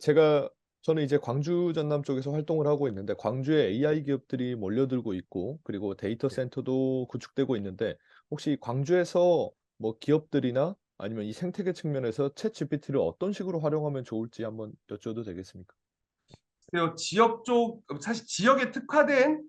제가 저는 이제 광주 전남 쪽에서 활동을 하고 있는데 광주에 AI 기업들이 몰려들고 있고 그리고 데이터 네. 센터도 구축되고 있는데 혹시 광주에서 뭐 기업들이나 아니면 이 생태계 측면에서 챗GPT를 어떤 식으로 활용하면 좋을지 한번 여쭤도 되겠습니까? 그리고 지역 쪽 사실 지역에 특화된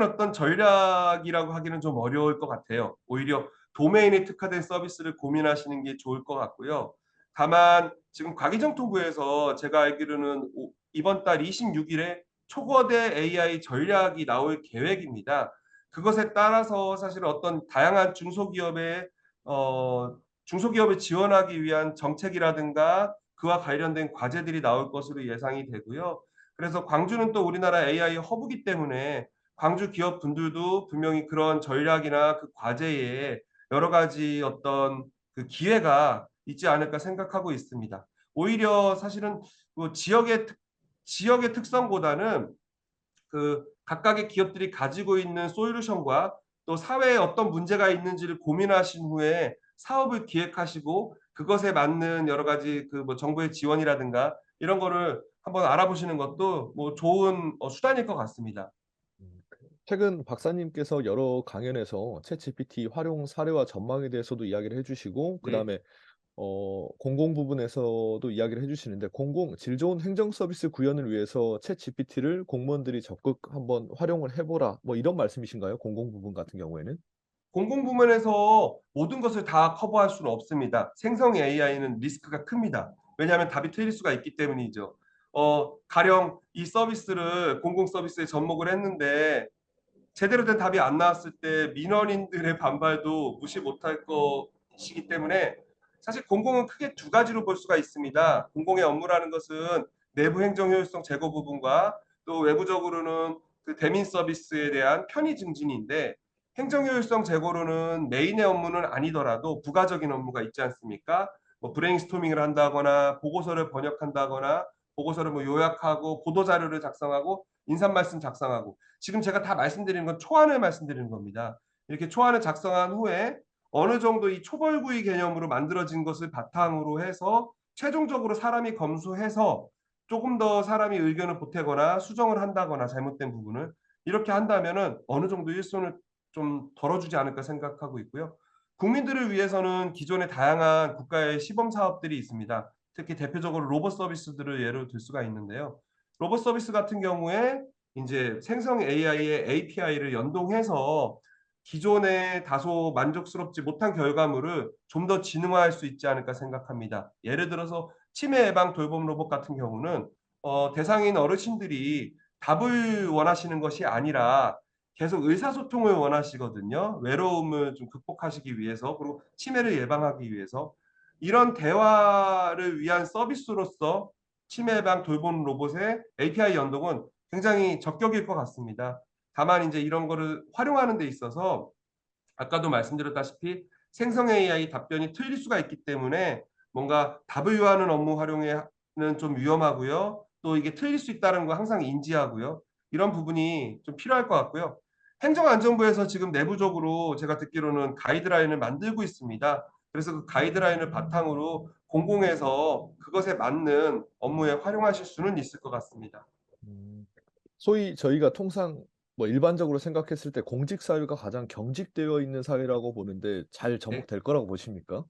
어떤 전략이라고 하기는 좀 어려울 것 같아요. 오히려 도메인에 특화된 서비스를 고민하시는 게 좋을 것 같고요. 다만 지금 과기정통부에서 제가 알기로는 이번 달 26 일에 초거대 AI 전략이 나올 계획입니다. 그것에 따라서 사실 어떤 다양한 어 중소기업을 지원하기 위한 정책이라든가 그와 관련된 과제들이 나올 것으로 예상이 되고요. 그래서 광주는 또 우리나라 AI 허브이기 때문에 광주 기업분들도 분명히 그런 전략이나 그 과제에 여러 가지 어떤 그 기회가 있지 않을까 생각하고 있습니다. 오히려 사실은 그 지역의 특성보다는 그 각각의 기업들이 가지고 있는 솔루션과 또 사회에 어떤 문제가 있는지를 고민하신 후에 사업을 기획하시고 그것에 맞는 여러 가지 그 뭐 정부의 지원이라든가 이런 거를 한번 알아보시는 것도 뭐 좋은 수단일 것 같습니다. 최근 박사님께서 여러 강연에서 챗GPT 활용 사례와 전망에 대해서도 이야기를 해 주시고 네. 그다음에 공공 부분에서도 이야기를 해 주시는데 공공 질 좋은 행정 서비스 구현을 위해서 챗GPT를 공무원들이 적극 한번 활용을 해 보라 뭐 이런 말씀이신가요? 공공 부분 같은 경우에는? 공공부문에서 모든 것을 다 커버할 수는 없습니다. 생성 AI는 리스크가 큽니다. 왜냐하면 답이 틀릴 수가 있기 때문이죠. 가령 이 서비스를 공공 서비스에 접목을 했는데 제대로 된 답이 안 나왔을 때 민원인들의 반발도 무시 못할 것이기 때문에 사실 공공은 크게 두 가지로 볼 수가 있습니다. 공공의 업무라는 것은 내부 행정 효율성 제고 부분과 또 외부적으로는 그 대민 서비스에 대한 편의 증진인데 행정 효율성 제고로는 메인의 업무는 아니더라도 부가적인 업무가 있지 않습니까? 뭐 브레인스토밍을 한다거나 보고서를 번역한다거나 보고서를 뭐 요약하고 보도 자료를 작성하고 인사 말씀 작성하고 지금 제가 다 말씀드리는 건 초안을 말씀드리는 겁니다. 이렇게 초안을 작성한 후에 어느 정도 이 초벌구이 개념으로 만들어진 것을 바탕으로 해서 최종적으로 사람이 검수해서 조금 더 사람이 의견을 보태거나 수정을 한다거나 잘못된 부분을 이렇게 한다면은 어느 정도 일손을 좀 덜어주지 않을까 생각하고 있고요. 국민들을 위해서는 기존의 다양한 국가의 시범 사업들이 있습니다. 특히 대표적으로 로봇 서비스들을 예로 들 수가 있는데요. 로봇 서비스 같은 경우에 인제 생성 AI의 API를 연동해서 기존에 다소 만족스럽지 못한 결과물을 좀 더 진흥화할 수 있지 않을까 생각합니다. 예를 들어서 치매 예방 돌봄 로봇 같은 경우는 대상인 어르신들이 답을 원하시는 것이 아니라 계속 의사소통을 원하시거든요. 외로움을 좀 극복하시기 위해서 그리고 치매를 예방하기 위해서. 이런 대화를 위한 서비스로서 치매 예방 돌봄 로봇의 API 연동은 굉장히 적격일 것 같습니다. 다만 인제 이런 거를 활용하는 데 있어서 아까도 말씀드렸다시피 생성 AI 답변이 틀릴 수가 있기 때문에 뭔가 답을 요하는 업무 활용에는 좀 위험하고요. 또 이게 틀릴 수 있다는 거 항상 인지하고요. 이런 부분이 좀 필요할 것 같고요. 행정안전부에서 지금 내부적으로 제가 듣기로는 가이드라인을 만들고 있습니다. 그래서 그 가이드라인을 바탕으로 공공에서 그것에 맞는 업무에 활용하실 수는 있을 것 같습니다. 음. 소위 저희가 통상 뭐 일반적으로 생각했을 때 공직 사회가 가장 경직되어 있는 사회라고 보는데 잘 네. 접목될 거라고 보십니까?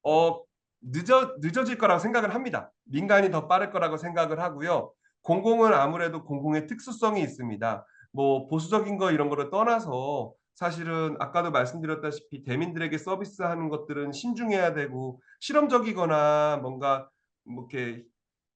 어 늦어질 거라고 생각을 합니다. 민간이 더 빠를 거라고 생각을 하고요. 공공은 아무래도 공공의 특수성이 있습니다. 뭐 보수적인 거 이런 거를 떠나서 사실은 아까도 말씀드렸다시피 대민들에게 서비스하는 것들은 신중해야 되고 실험적이거나 뭔가 뭐 이렇게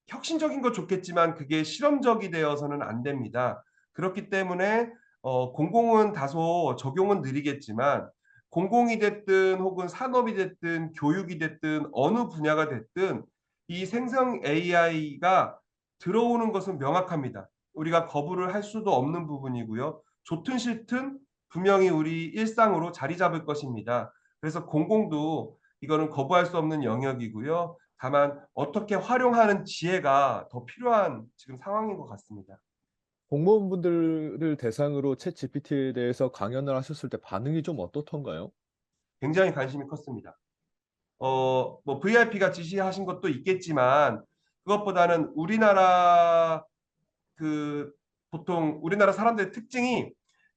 혁신적인 건 좋겠지만 그게 실험적이 되어서는 안 됩니다. 그렇기 때문에 공공은 다소 적용은 느리겠지만 공공이 됐든 혹은 산업이 됐든 교육이 됐든 어느 분야가 됐든 이 생성 AI가 들어오는 것은 명확합니다. 우리가 거부를 할 수도 없는 부분이고요. 좋든 싫든 분명히 우리 일상으로 자리 잡을 것입니다. 그래서 공공도 이거는 거부할 수 없는 영역이고요. 다만 어떻게 활용하는 지혜가 더 필요한 지금 상황인 것 같습니다. 공무원분들을 대상으로 챗GPT에 대해서 강연을 하셨을 때 반응이 좀 어떻던가요? 굉장히 관심이 컸습니다. 뭐 VIP가 지시하신 것도 있겠지만 그것보다는 우리나라 그 보통 우리나라 사람들의 특징이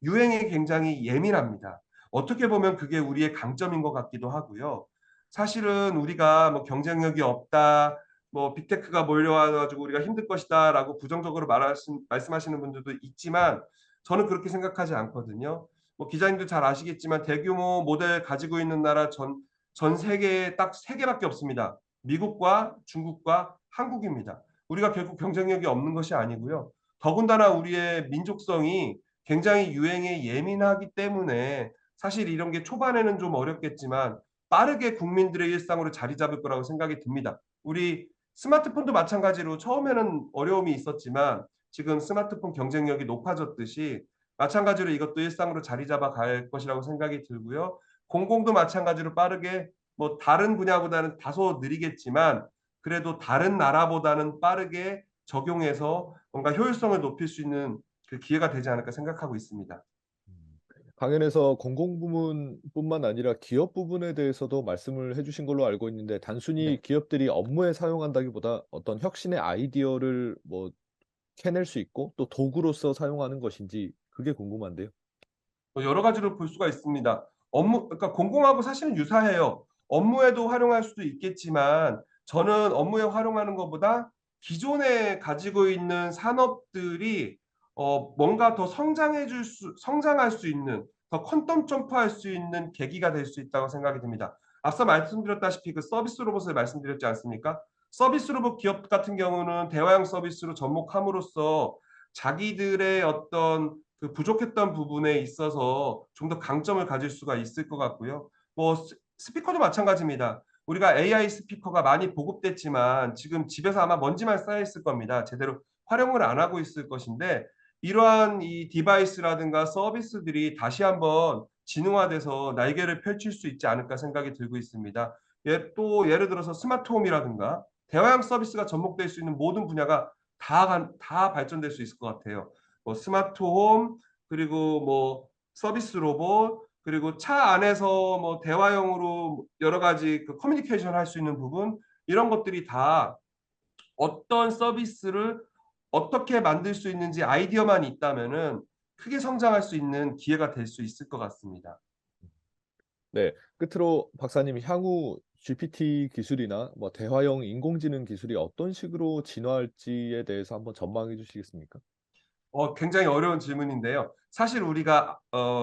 유행에 굉장히 예민합니다. 어떻게 보면 그게 우리의 강점인 것 같기도 하고요. 사실은 우리가 뭐 경쟁력이 없다, 뭐 빅테크가 몰려와가지고 우리가 힘들 것이다라고 부정적으로 말씀하시는 분들도 있지만 저는 그렇게 생각하지 않거든요. 뭐 기자님도 잘 아시겠지만 대규모 모델 가지고 있는 나라 전 세계에 딱 세 개밖에 없습니다. 미국과 중국과 한국입니다. 우리가 결국 경쟁력이 없는 것이 아니고요. 더군다나 우리의 민족성이 굉장히 유행에 예민하기 때문에 사실 이런 게 초반에는 좀 어렵겠지만 빠르게 국민들의 일상으로 자리 잡을 거라고 생각이 듭니다. 우리 스마트폰도 마찬가지로 처음에는 어려움이 있었지만 지금 스마트폰 경쟁력이 높아졌듯이 마찬가지로 이것도 일상으로 자리 잡아 갈 것이라고 생각이 들고요. 공공도 마찬가지로 빠르게 뭐 다른 분야보다는 다소 느리겠지만 그래도 다른 나라보다는 빠르게 적용해서 뭔가 효율성을 높일 수 있는 그 기회가 되지 않을까 생각하고 있습니다. 음. 강연에서 공공 부문뿐만 아니라 기업 부분에 대해서도 말씀을 해 주신 걸로 알고 있는데 네. 단순히 기업들이 업무에 사용한다기보다 어떤 혁신의 아이디어를 뭐 캐낼 수 있고 또 도구로서 사용하는 것인지 그게 궁금한데요. 뭐 여러 가지로 볼 수가 있습니다. 그러니까 공공하고 사실은 유사해요. 업무에도 활용할 수도 있겠지만 저는 업무에 활용하는 것보다 기존에 가지고 있는 산업들이 뭔가 더 성장할 수 있는 더 퀀텀 점프할 수 있는 계기가 될 수 있다고 생각이 듭니다. 앞서 말씀드렸다시피 그 서비스 로봇을 말씀드렸지 않습니까? 서비스 로봇 기업 같은 경우는 대화형 서비스로 접목함으로써 자기들의 어떤 그 부족했던 부분에 있어서 좀 더 강점을 가질 수가 있을 것 같고요. 뭐 스피커도 마찬가지입니다. 우리가 AI 스피커가 많이 보급됐지만 지금 집에서 아마 먼지만 쌓여 있을 겁니다. 제대로 활용을 안 하고 있을 것인데 이러한 이 디바이스라든가 서비스들이 다시 한번 진흥화돼서 날개를 펼칠 수 있지 않을까 생각이 들고 있습니다. 또 예를 들어서 스마트홈이라든가 대화형 서비스가 접목될 수 있는 모든 분야가 다 발전될 수 있을 것 같아요. 뭐 스마트홈 그리고 뭐 서비스 로봇 그리고 차 안에서 뭐 대화형으로 여러 가지 그 커뮤니케이션 할 수 있는 부분 이런 것들이 다 어떤 서비스를 어떻게 만들 수 있는지 아이디어만 있다면은 크게 성장할 수 있는 기회가 될 수 있을 것 같습니다. 네. 끝으로 박사님 향후 GPT 기술이나 뭐 대화형 인공지능 기술이 어떤 식으로 진화할지에 대해서 한번 전망해 주시겠습니까? 굉장히 어려운 질문인데요. 사실 우리가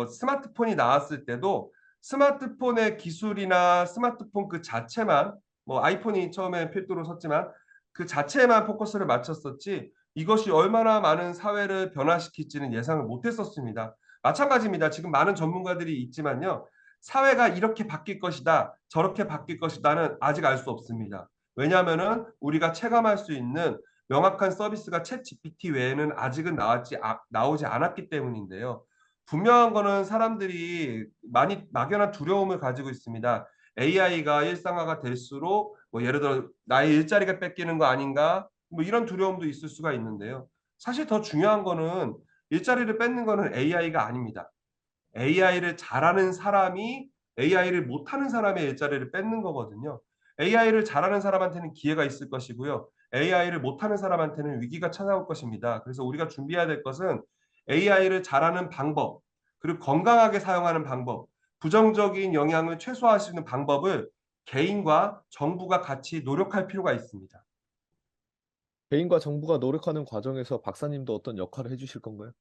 스마트폰이 나왔을 때도 스마트폰의 기술이나 스마트폰 그 자체만 뭐 아이폰이 처음에 필두로 섰지만 그 자체에만 포커스를 맞췄었지 이것이 얼마나 많은 사회를 변화시킬지는 예상을 못 했었습니다. 마찬가지입니다. 지금 많은 전문가들이 있지만요. 사회가 이렇게 바뀔 것이다, 저렇게 바뀔 것이다는 아직 알 수 없습니다. 왜냐하면은 우리가 체감할 수 있는 명확한 서비스가 챗 GPT 외에는 아직은 나오지 않았기 때문인데요. 분명한 거는 사람들이 많이 막연한 두려움을 가지고 있습니다. AI가 일상화가 될수록 뭐 예를 들어 나의 일자리가 뺏기는 거 아닌가? 뭐 이런 두려움도 있을 수가 있는데요. 사실 더 중요한 거는 일자리를 뺏는 거는 AI가 아닙니다. AI를 잘하는 사람이 AI를 못하는 사람의 일자리를 뺏는 거거든요. AI를 잘하는 사람한테는 기회가 있을 것이고요. AI를 못하는 사람한테는 위기가 찾아올 것입니다. 그래서 우리가 준비해야 될 것은 AI를 잘하는 방법, 그리고 건강하게 사용하는 방법, 부정적인 영향을 최소화할 수 있는 방법을 개인과 정부가 같이 노력할 필요가 있습니다. 개인과 정부가 노력하는 과정에서 박사님도 어떤 역할을 해 주실 건가요?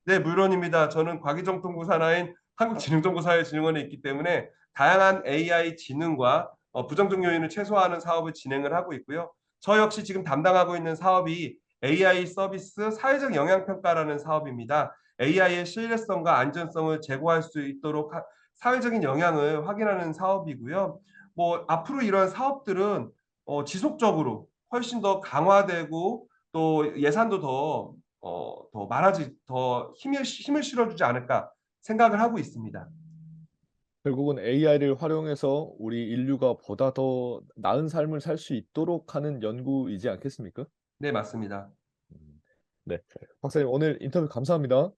네, 물론입니다. 저는 과기정통부 산하인 한국지능정보사회진흥원에 있기 때문에 다양한 AI 지능과 부정적 요인을 최소화하는 사업을 진행을 하고 있고요. 저 역시 지금 담당하고 있는 사업이 AI 서비스 사회적 영향평가라는 사업입니다. AI의 신뢰성과 안전성을 제고할 수 있도록 사회적인 영향을 확인하는 사업이고요. 뭐 앞으로 이러한 사업들은 지속적으로 훨씬 더 강화되고 또 예산도 더 많아지 더 힘을 실어주지 않을까 생각을 하고 있습니다. 결국은 AI를 활용해서 우리 인류가 보다 더 나은 삶을 살 수 있도록 하는 연구이지 않겠습니까? 네, 맞습니다. 음. 네. 박사님 오늘 인터뷰 감사합니다.